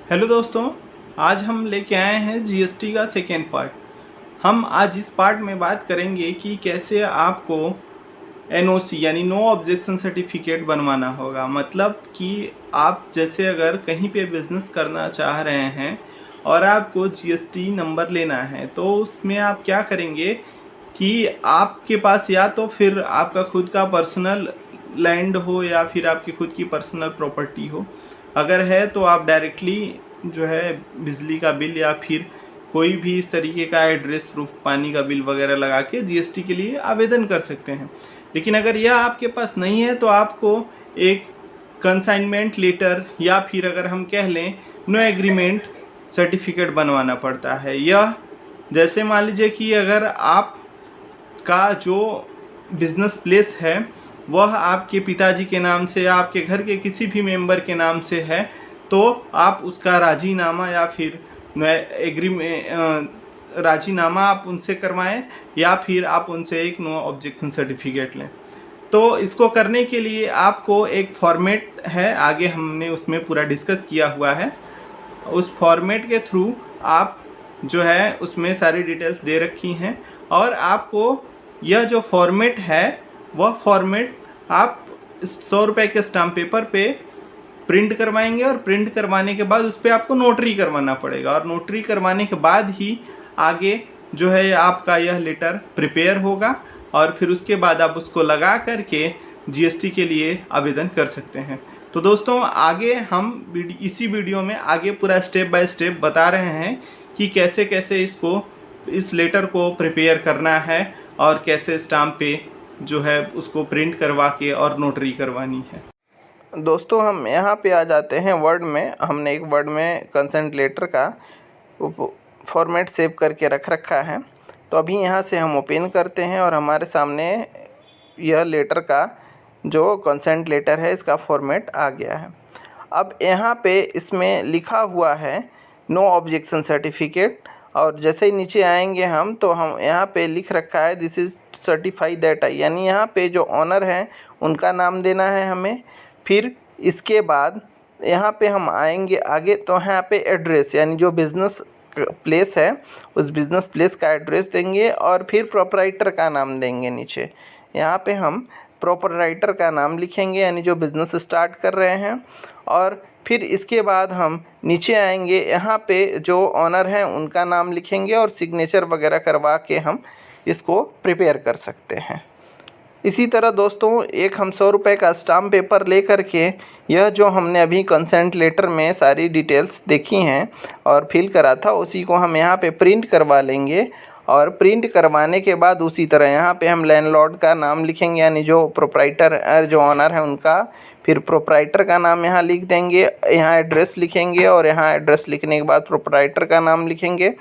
Hello दोस्तों, आज हम लेके आए हैं जीएसटी का सेकेंड पार्ट। हम आज इस पार्ट में बात करेंगे कि कैसे आपको एनओसी यानी नो ऑब्जेक्शन सर्टिफिकेट बनवाना होगा। मतलब कि आप जैसे अगर कहीं पे बिजनेस करना चाह रहे हैं और आपको जीएसटी नंबर लेना है, तो उसमें आप क्या करेंगे कि आपके पास या तो फिर आपका खुद का पर्सनल लैंड हो या फिर आपकी खुद की पर्सनल प्रॉपर्टी हो। अगर है तो आप डायरेक्टली जो है बिजली का बिल या फिर कोई भी इस तरीके का एड्रेस प्रूफ, पानी का बिल वगैरह लगा के जीएसटी के लिए आवेदन कर सकते हैं। लेकिन अगर यह आपके पास नहीं है तो आपको एक कंसाइनमेंट लेटर या फिर अगर हम कह लें नो एग्रीमेंट सर्टिफिकेट बनवाना पड़ता है। यह जैसे मान लीजिए कि अगर आप का जो बिजनेस प्लेस है वह आपके पिताजी के नाम से या आपके घर के किसी भी मेंबर के नाम से है, तो आप उसका राजीनामा या फिर राजीनामा आप उनसे करवाएं या फिर आप उनसे एक नो ऑब्जेक्शन सर्टिफिकेट लें। तो इसको करने के लिए आपको एक फॉर्मेट है, आगे हमने उसमें पूरा डिस्कस किया हुआ है। उस फॉर्मेट के थ्रू आप जो है उसमें सारी डिटेल्स दे रखी हैं और आपको यह जो फॉर्मेट है वह फॉर्मेट आप 100 रुपये के स्टाम्प पेपर पे प्रिंट करवाएंगे और प्रिंट करवाने के बाद उस पर आपको नोटरी करवाना पड़ेगा और नोटरी करवाने के बाद ही आगे जो है आपका यह लेटर प्रिपेयर होगा और फिर उसके बाद आप उसको लगा करके जीएसटी के लिए आवेदन कर सकते हैं। तो दोस्तों, आगे हम इसी वीडियो में आगे पूरा स्टेप बाय स्टेप बता रहे हैं कि कैसे कैसे इस लेटर को प्रिपेयर करना है और कैसे स्टाम्प पे जो है उसको प्रिंट करवा के और नोटरी करवानी है। दोस्तों, हम यहाँ पे आ जाते हैं वर्ड में। हमने एक वर्ड में कंसेंट लेटर का फॉर्मेट सेव करके रख रखा है। तो अभी यहाँ से हम ओपन करते हैं और हमारे सामने यह लेटर का जो कंसेंट लेटर है इसका फॉर्मेट आ गया है। अब यहाँ पे इसमें लिखा हुआ है नो ऑब्जेक्शन सर्टिफिकेट, और जैसे ही नीचे आएंगे हम तो हम यहाँ पे लिख रखा है this is certify that I, यानी यहाँ पे जो ऑनर हैं उनका नाम देना है हमें। फिर इसके बाद यहाँ पे हम आएंगे आगे तो यहाँ पे एड्रेस यानी जो बिज़नेस प्लेस है उस बिज़नेस प्लेस का एड्रेस देंगे और फिर प्रोपराइटर का नाम देंगे। नीचे यहाँ पे हम प्रोपराइटर का नाम लिखेंगे यानी जो बिज़नेस स्टार्ट कर रहे हैं, और फिर इसके बाद हम नीचे आएंगे यहाँ पे जो ऑनर हैं उनका नाम लिखेंगे और सिग्नेचर वगैरह करवा के हम इसको प्रिपेयर कर सकते हैं। इसी तरह दोस्तों, एक हम 100 रुपये का स्टाम्प पेपर ले कर के यह जो हमने अभी कंसेंट लेटर में सारी डिटेल्स देखी हैं और फिल करा था उसी को हम यहाँ पे प्रिंट करवा लेंगे। और प्रिंट करवाने के बाद उसी तरह यहाँ पे हम लैंडलॉर्ड का नाम लिखेंगे यानी जो प्रोप्राइटर जो ऑनर है उनका, फिर प्रोप्राइटर का नाम यहाँ लिख देंगे, यहाँ एड्रेस लिखेंगे और यहाँ एड्रेस लिखने के बाद प्रोप्राइटर का नाम लिखेंगे।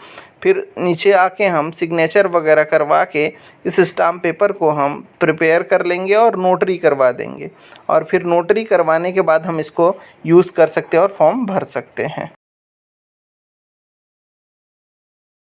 फिर नीचे आके हम सिग्नेचर वगैरह करवा के इस स्टाम्प पेपर को हम प्रिपेयर कर लेंगे और नोटरी करवा देंगे, और फिर नोटरी करवाने के बाद हम इसको यूज़ कर सकते हैं और फॉर्म भर सकते हैं।